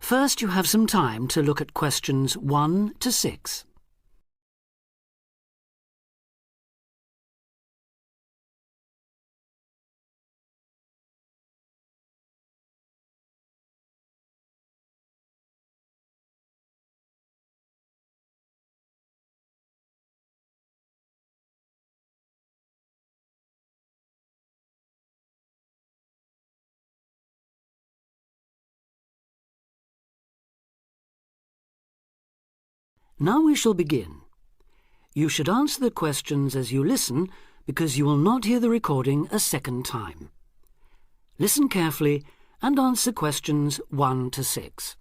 First, you have some time to look at questions 1 to 6. Now we shall begin. You should answer the questions as you listen because you will not hear the recording a second time. Listen carefully and answer questions 1 to 6.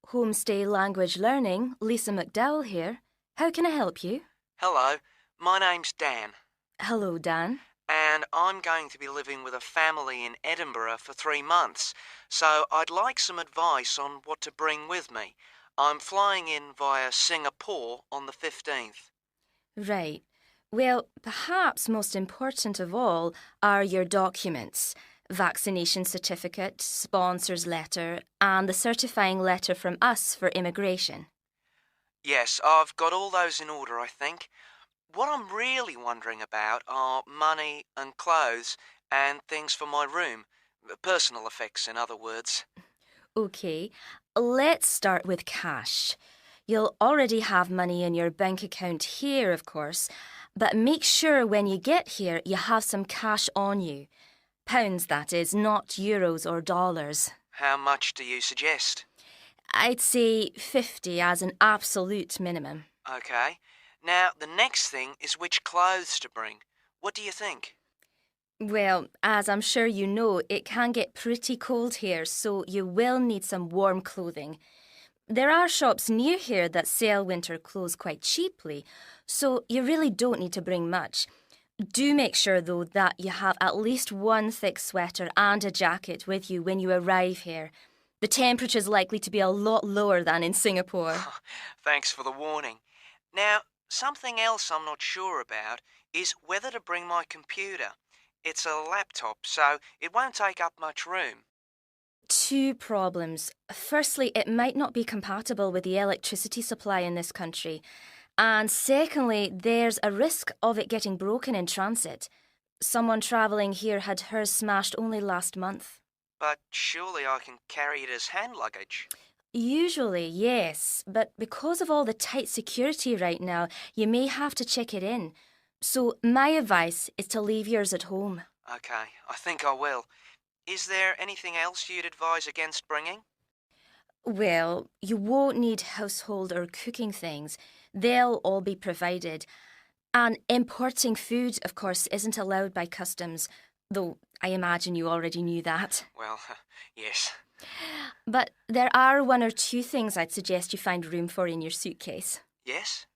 Homestay Language Learning, Lisa McDowell here. How can I help you? Hello, my name's Dan, Hello, Dan. and I'm going to be living with a family in Edinburgh for 3 months, so I'd like some advice on what to bring with me. I'm flying in via Singapore on the 15th. Right. Well, perhaps most important of all are your documents. Vaccination certificate, sponsor's letter, and the certifying letter from us for immigration. Yes, I've got all those in order, I think. What I'm really wondering about are money and clothes and things for my room. Personal effects, in other words. OK, let's start with cash. You'll already have money in your bank account here, of course, but make sure when you get here you have some cash on you. Pounds, that is, not euros or dollars. How much do you suggest? I'd say 50 as an absolute minimum. OK. Now, the next thing is which clothes to bring. What do you think? Well, as I'm sure you know, it can get pretty cold here, so you will need some warm clothing. There are shops near here that sell winter clothes quite cheaply, so you really don't need to bring much. Do make sure, though, that you have at least one thick sweater and a jacket with you when you arrive here. The temperature's likely to be a lot lower than in Singapore. Thanks for the warning. Now, something else I'm not sure about is whether to bring my computer. It's a laptop, so it won't take up much room. 2 problems. Firstly, it might not be compatible with the electricity supply in this country. And secondly, there's a risk of it getting broken in transit. Someone travelling here had hers smashed only last month. But surely I can carry it as hand luggage. Usually, yes, but because of all the tight security right now, you may have to check it in. So my advice is to leave yours at home. OK, I think I will. Is there anything else you'd advise against bringing? Well, you won't need household or cooking things. They'll all be provided. And importing food, of course, isn't allowed by customs, though I imagine you already knew that. Well, yes. But there are 1 or 2 things I'd suggest you find room for in your suitcase. Yes?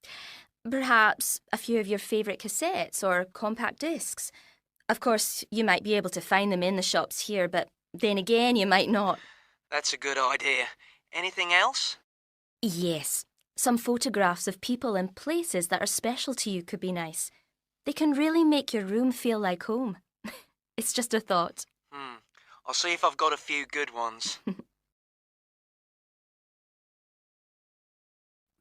Perhaps a few of your favourite cassettes or compact discs. Of course, you might be able to find them in the shops here, but then again, you might not. That's a good idea. Anything else? Yes, some photographs of people and places that are special to you could be nice. They can really make your room feel like home. It's just a thought. I'll see if I've got a few good ones.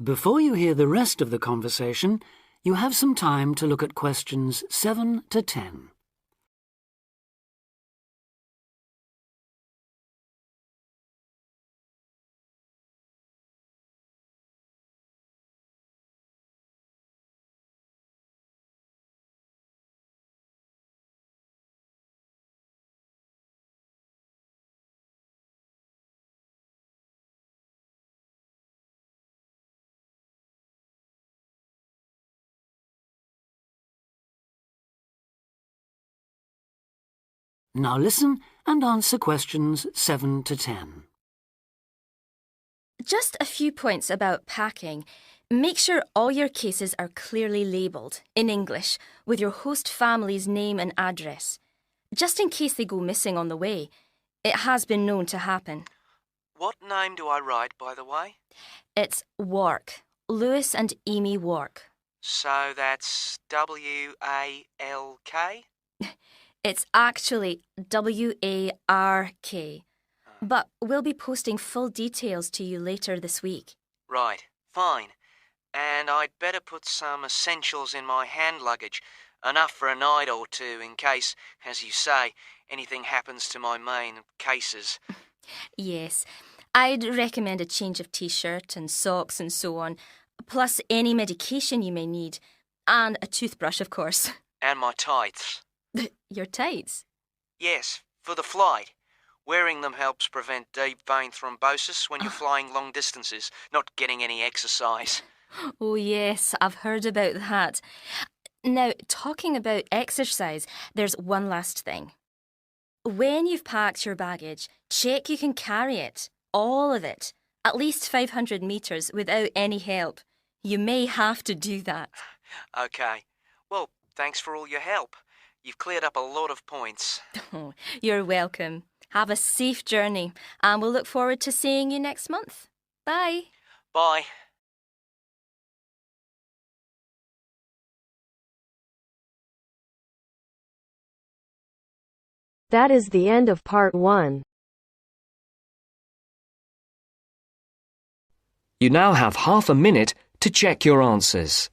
Before you hear the rest of the conversation, you have some time to look at questions 7 to 10. Now listen and answer questions 7 to 10. Just a few points about packing. Make sure all your cases are clearly labelled, in English, with your host family's name and address. Just in case they go missing on the way. It has been known to happen. What name do I write, by the way? It's Wark. Lewis and Amy Wark. So that's W-A-L-K? It's actually W-A-R-K. But we'll be posting full details to you later this week. Right, fine. And I'd better put some essentials in my hand luggage, enough for a night or two in case, as you say, anything happens to my main cases. Yes, I'd recommend a change of t-shirt and socks and so on, plus any medication you may need, and a toothbrush, of course. And my tights. Your tights? Yes, for the flight. Wearing them helps prevent deep vein thrombosis when you're flying long distances, not getting any exercise. Oh yes, I've heard about that. Now, talking about exercise, there's one last thing. When you've packed your baggage, check you can carry it, all of it, at least 500 metres without any help. You may have to do that. Okay. Well, thanks for all your help. You've cleared up a lot of points. Oh, you're welcome. Have a safe journey, and we'll look forward to seeing you next month. Bye. Bye. That is the end of part 1. You now have half a minute to check your answers.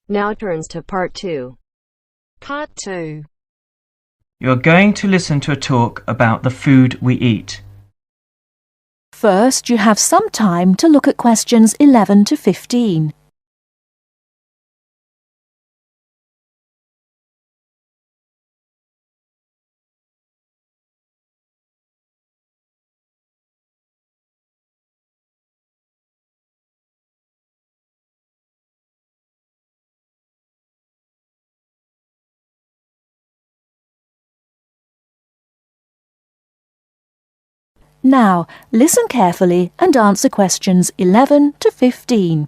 Now turns to part 2. Part 2. You are going to listen to a talk about the food we eat. First, you have some time to look at questions 11 to 15. Now, listen carefully and answer questions 11 to 15.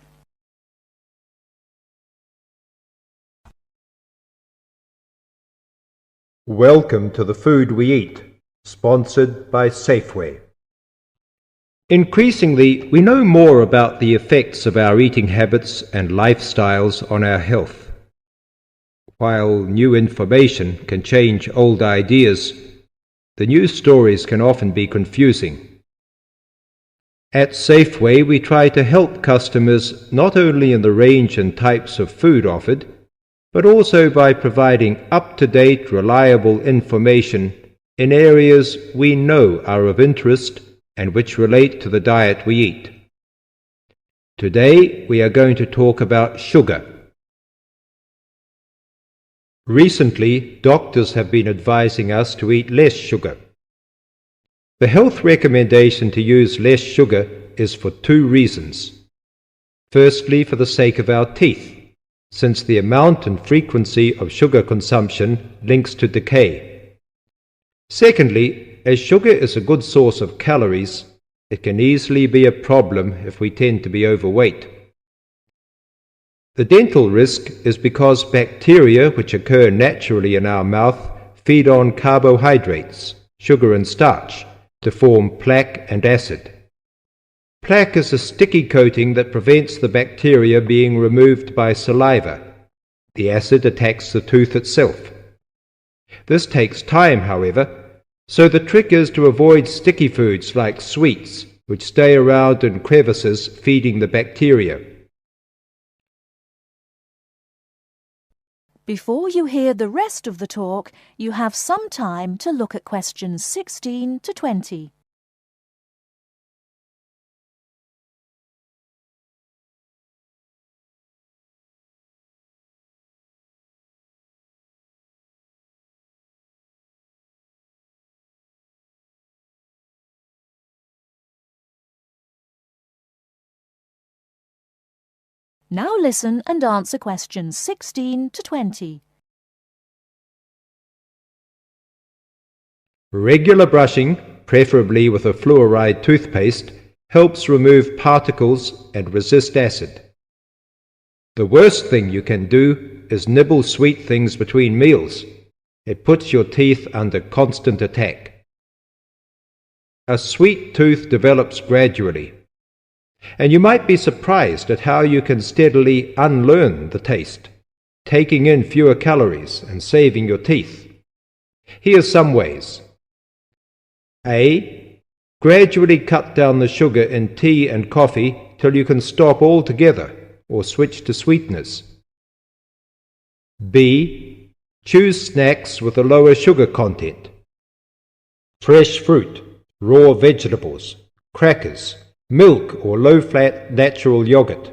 Welcome to The Food We Eat, sponsored by Safeway. Increasingly, we know more about the effects of our eating habits and lifestyles on our health. While new information can change old ideas, the news stories can often be confusing. At Safeway, we try to help customers not only in the range and types of food offered, but also by providing up-to-date, reliable information in areas we know are of interest and which relate to the diet we eat. Today, we are going to talk about sugar. Recently, doctors have been advising us to eat less sugar. The health recommendation to use less sugar is for 2 reasons. Firstly, for the sake of our teeth, since the amount and frequency of sugar consumption links to decay. Secondly, as sugar is a good source of calories, it can easily be a problem if we tend to be overweight. The dental risk is because bacteria which occur naturally in our mouth feed on carbohydrates, sugar and starch, to form plaque and acid. Plaque is a sticky coating that prevents the bacteria being removed by saliva. The acid attacks the tooth itself. This takes time, however, so the trick is to avoid sticky foods like sweets, which stay around in crevices feeding the bacteria. Before you hear the rest of the talk, you have some time to look at questions 16 to 20. Now listen and answer questions 16 to 20. Regular brushing, preferably with a fluoride toothpaste, helps remove particles and resist acid. The worst thing you can do is nibble sweet things between meals. It puts your teeth under constant attack. A sweet tooth develops gradually, and you might be surprised at how you can steadily unlearn the taste, taking in fewer calories and saving your teeth. Here's some ways. A. Gradually cut down the sugar in tea and coffee till you can stop altogether or switch to sweeteners. B. Choose snacks with a lower sugar content. Fresh fruit, raw vegetables, crackers, milk or low-fat natural yogurt.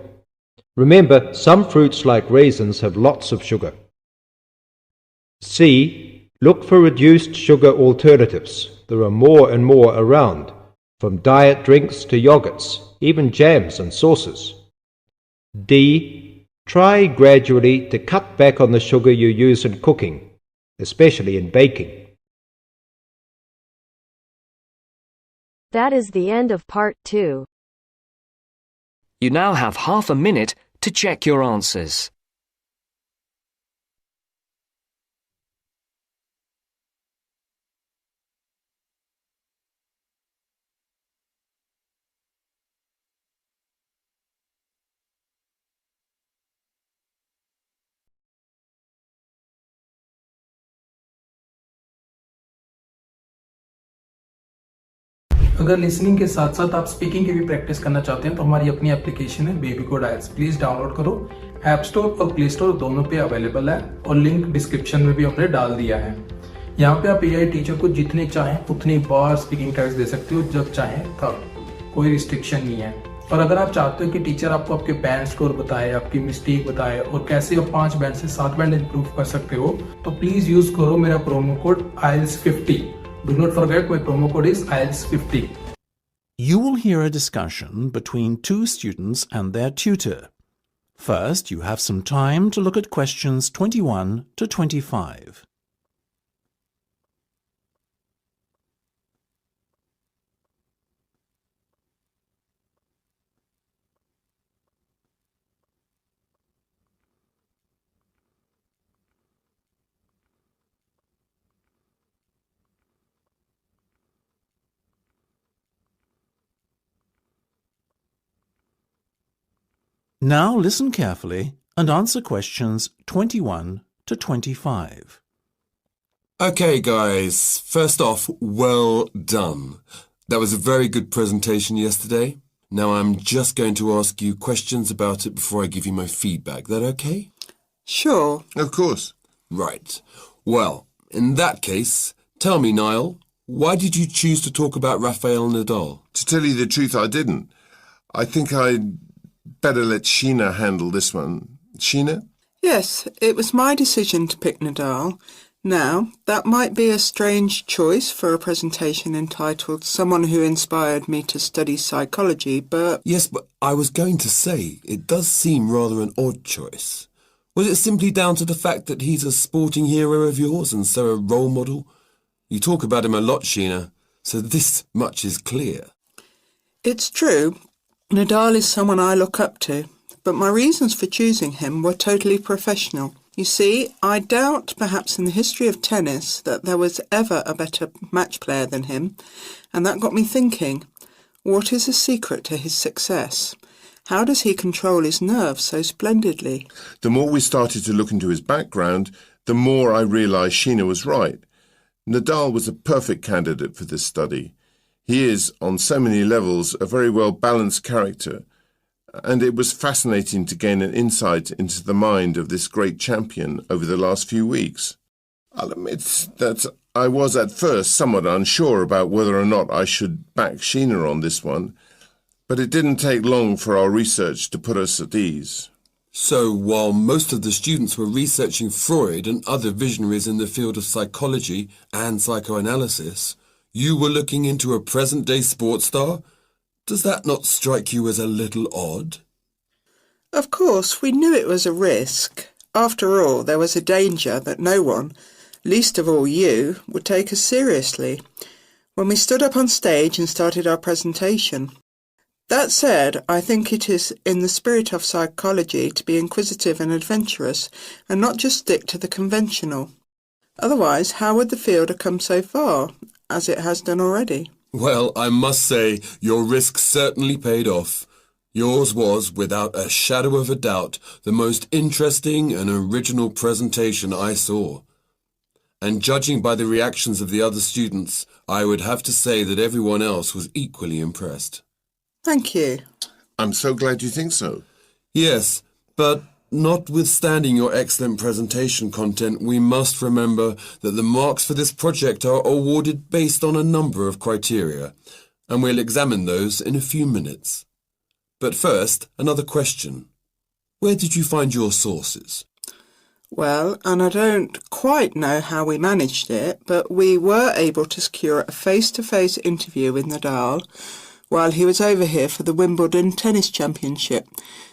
Remember, some fruits like raisins have lots of sugar. C. Look for reduced sugar alternatives. There are more and more around, from diet drinks to yogurts, even jams and sauces. D. Try gradually to cut back on the sugar you use in cooking, especially in baking. That is the end of part 2. You now have half a minute to check your answers. अगर listening के साथ साथ आप speaking की भी practice करना चाहते हैं तो हमारी अपनी एप्लीकेशन है बेबी कोड आइल्स, प्लीज डाउनलोड करो। ऐप स्टोर और प्ले स्टोर दोनों पे अवेलेबल है और लिंक डिस्क्रिप्शन में भी हमने डाल दिया है। यहाँ पे आप एआई टीचर को जितने चाहें उतनी बार स्पीकिंग टेस्ट दे सकते हो, जब चाहें तब, कोई रिस्ट्रिक्शन नहीं है। और अगर आप चाहते हो कि टीचर आपको आपके बैंड स्कोर बताए, आपकी मिस्टेक बताए और कैसे आप 5 बैंड से 7 बैंड इंप्रूव कर सकते हो, तो प्लीज यूज करो मेरा promo code IELTS50। Do not forget, my promo code is IELTS50. You will hear a discussion between two students and their tutor. First, you have some time to look at questions 21 to 25. Now listen carefully and answer questions 21 to 25. Okay, guys. First off, well done. That was a very good presentation yesterday. Now I'm just going to ask you questions about it before I give you my feedback. That okay? Sure. Of course. Right. Well, in that case, tell me, Niall, why did you choose to talk about Rafael Nadal? To tell you the truth, I didn't. I think I'd better let Sheena handle this one. Sheena? Yes, it was my decision to pick Nadal. Now, that might be a strange choice for a presentation entitled Someone Who Inspired Me to Study Psychology, but... Yes, but I was going to say, it does seem rather an odd choice. Was it simply down to the fact that he's a sporting hero of yours and so a role model? You talk about him a lot, Sheena, so this much is clear. It's true. Nadal is someone I look up to, but my reasons for choosing him were totally professional. You see, I doubt perhaps in the history of tennis that there was ever a better match player than him, and that got me thinking, what is the secret to his success? How does he control his nerves so splendidly? The more we started to look into his background, the more I realised Sheena was right. Nadal was a perfect candidate for this study. He is, on so many levels, a very well-balanced character, and it was fascinating to gain an insight into the mind of this great champion over the last few weeks. I'll admit that I was at first somewhat unsure about whether or not I should back Sheena on this one, but it didn't take long for our research to put us at ease. So, while most of the students were researching Freud and other visionaries in the field of psychology and psychoanalysis, you were looking into a present-day sports star? Does that not strike you as a little odd? Of course, we knew it was a risk. After all, there was a danger that no one, least of all you, would take us seriously when we stood up on stage and started our presentation. That said, I think it is in the spirit of psychology to be inquisitive and adventurous and not just stick to the conventional. Otherwise, how would the field have come so far, as it has done already? Well, I must say, your risk certainly paid off. Yours was, without a shadow of a doubt, the most interesting and original presentation I saw. And judging by the reactions of the other students, I would have to say that everyone else was equally impressed. Thank you. I'm so glad you think so. Yes, but notwithstanding your excellent presentation content, we must remember that the marks for this project are awarded based on a number of criteria, and we'll examine those in a few minutes. But first, another question. Where did you find your sources? Well, and I don't quite know how we managed it, but we were able to secure a face-to-face interview with Nadal while he was over here for the Wimbledon Tennis Championship,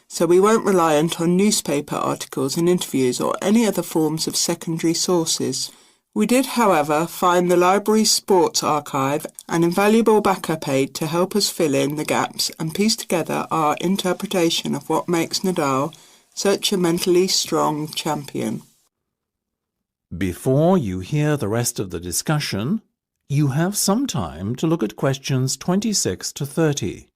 so we weren't reliant on newspaper articles and interviews or any other forms of secondary sources. We did, however, find the library's sports archive an invaluable backup aid to help us fill in the gaps and piece together our interpretation of what makes Nadal such a mentally strong champion. Before you hear the rest of the discussion, you have some time to look at questions 26 to 30.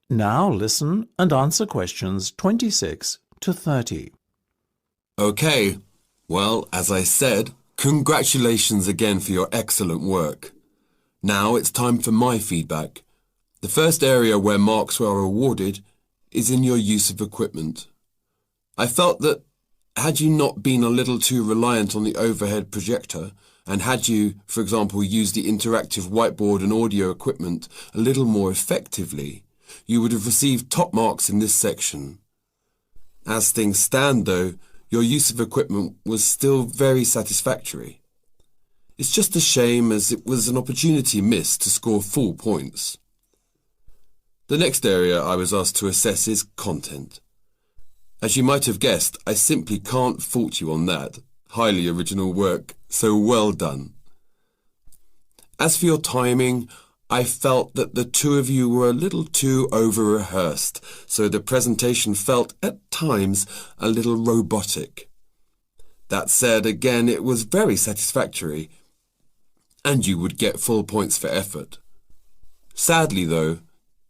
Now listen and answer questions 26 to 30. Okay, well, as I said, congratulations again for your excellent work. Now it's time for my feedback. The first area where marks were awarded is in your use of equipment. I felt that had you not been a little too reliant on the overhead projector, and had you, for example, used the interactive whiteboard and audio equipment a little more effectively, you would have received top marks in this section. As things stand, though, your use of equipment was still very satisfactory. It's just a shame as it was an opportunity missed to score full points. The next area I was asked to assess is content. As you might have guessed, I simply can't fault you on that. Highly original work, so well done. As for your timing, I felt that the two of you were a little too over-rehearsed, so the presentation felt, at times, a little robotic. That said, again, it was very satisfactory, and you would get full points for effort. Sadly, though,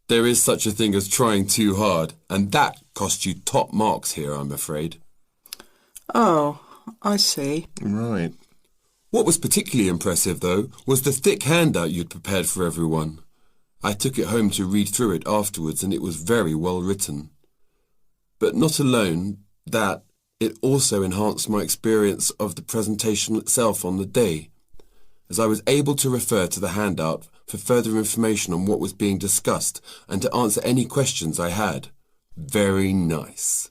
there is such a thing as trying too hard, and that cost you top marks here, I'm afraid. Oh, I see. Right. What was particularly impressive, though, was the thick handout you'd prepared for everyone. I took it home to read through it afterwards, and it was very well written. But not alone that, it also enhanced my experience of the presentation itself on the day, as I was able to refer to the handout for further information on what was being discussed and to answer any questions I had. Very nice.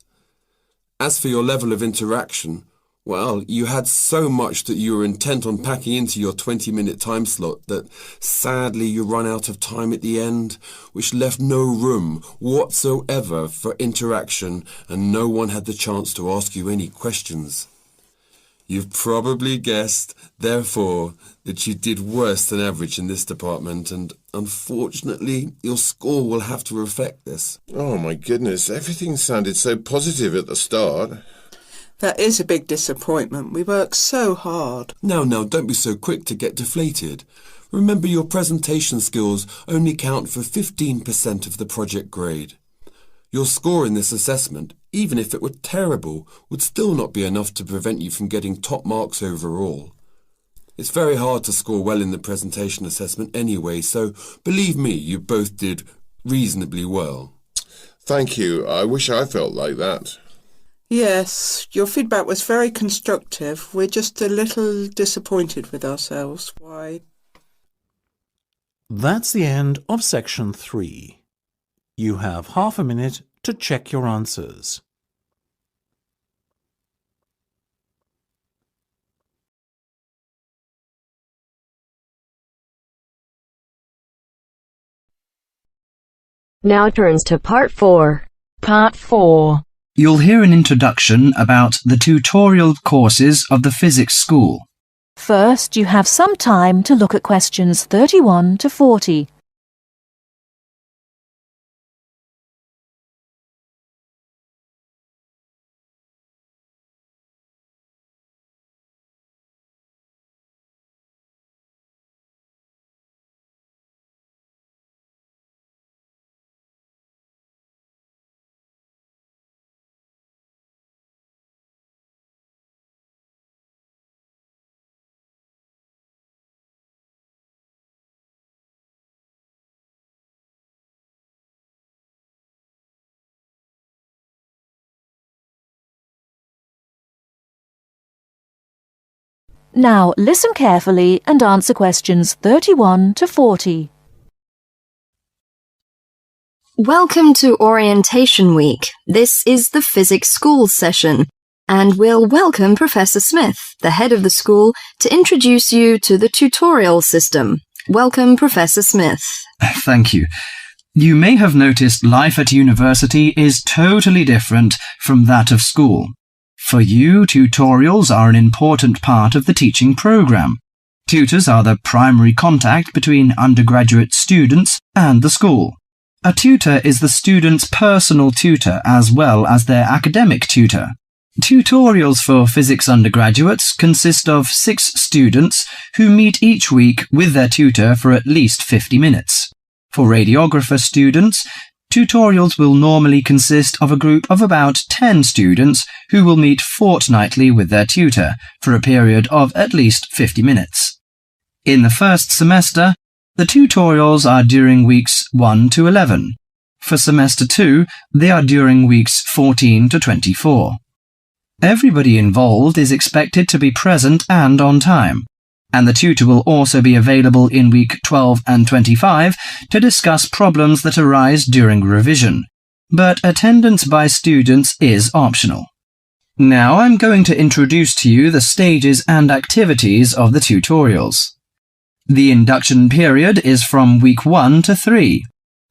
As for your level of interaction, well, you had so much that you were intent on packing into your 20-minute time slot that sadly you run out of time at the end, which left no room whatsoever for interaction and no one had the chance to ask you any questions. You've probably guessed, therefore, that you did worse than average in this department, and unfortunately, your score will have to reflect this. Oh my goodness, everything sounded so positive at the start. That is a big disappointment. We worked so hard. Now, don't be so quick to get deflated. Remember, your presentation skills only count for 15% of the project grade. Your score in this assessment, even if it were terrible, would still not be enough to prevent you from getting top marks overall. It's very hard to score well in the presentation assessment anyway, so believe me, you both did reasonably well. Thank you. I wish I felt like that. Yes, your feedback was very constructive. We're just a little disappointed with ourselves. Why? That's the end of section 3. You have half a minute to check your answers. Now turns to Part 4. Part 4. You'll hear an introduction about the tutorial courses of the physics school. First, you have some time to look at questions 31 to 40. Now listen carefully and answer questions 31 to 40. Welcome to Orientation Week. This is the physics school session, and we'll welcome Professor Smith, the head of the school, to introduce you to the tutorial system. Welcome, Professor Smith. Thank you. You may have noticed life at university is totally different from that of school. For you, tutorials are an important part of the teaching program. Tutors are the primary contact between undergraduate students and the school. A tutor is the student's personal tutor as well as their academic tutor. Tutorials for physics undergraduates consist of 6 students who meet each week with their tutor for at least 50 minutes. For radiographer students, tutorials will normally consist of a group of about 10 students who will meet fortnightly with their tutor for a period of at least 50 minutes. In the first semester, the tutorials are during weeks 1 to 11. For semester 2, they are during weeks 14 to 24. Everybody involved is expected to be present and on time, and the tutor will also be available in week 12 and 25 to discuss problems that arise during revision, but attendance by students is optional. Now I'm going to introduce to you the stages and activities of the tutorials. The induction period is from week 1 to 3.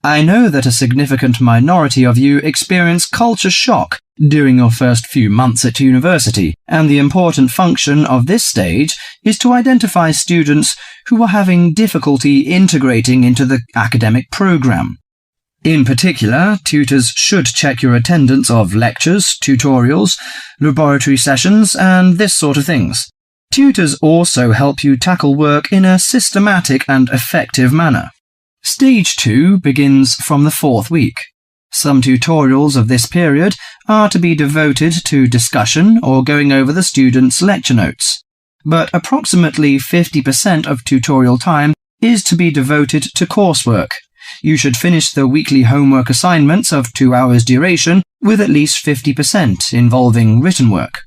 I know that a significant minority of you experience culture shock during your first few months at university, and the important function of this stage is to identify students who are having difficulty integrating into the academic program. In particular, tutors should check your attendance of lectures, tutorials, laboratory sessions, and this sort of things. Tutors also help you tackle work in a systematic and effective manner. Stage 2 begins from the 4th week. Some tutorials of this period are to be devoted to discussion or going over the students' lecture notes, but approximately 50% of tutorial time is to be devoted to coursework. You should finish the weekly homework assignments of 2 hours duration with at least 50% involving written work.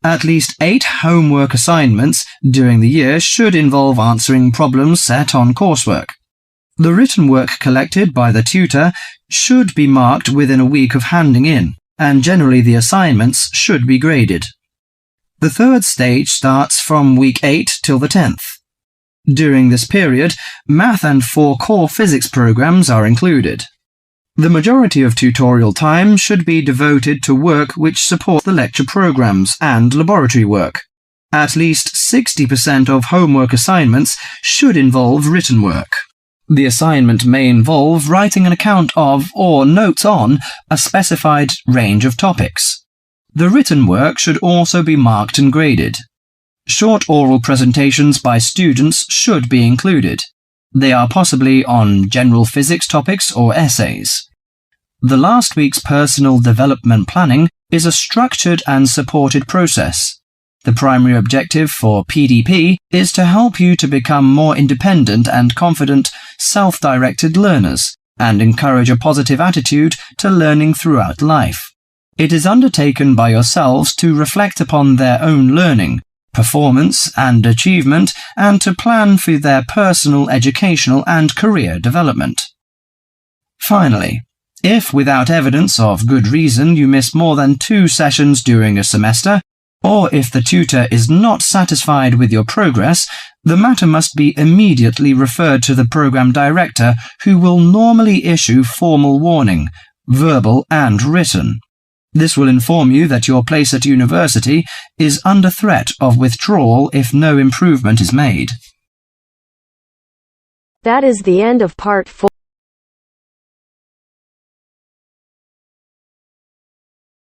At least 8 homework assignments during the year should involve answering problems set on coursework. The written work collected by the tutor should be marked within a week of handing in, and generally the assignments should be graded. The 3rd stage starts from week 8 till the 10th. During this period, math and 4 core physics programs are included. The majority of tutorial time should be devoted to work which support the lecture programs and laboratory work. At least 60% of homework assignments should involve written work. The assignment may involve writing an account of or notes on a specified range of topics. The written work should also be marked and graded. Short oral presentations by students should be included. They are possibly on general physics topics or essays. The last week's personal development planning is a structured and supported process. The primary objective for PDP is to help you to become more independent and confident, self-directed learners, and encourage a positive attitude to learning throughout life. It is undertaken by yourselves to reflect upon their own learning, performance, and achievement, and to plan for their personal, educational, and career development. Finally, If, without evidence of good reason, you miss more than 2 sessions during a semester, or if the tutor is not satisfied with your progress, the matter must be immediately referred to the program director, who will normally issue formal warning, verbal and written. This will inform you that your place at university is under threat of withdrawal if no improvement is made. That is the end of part 4.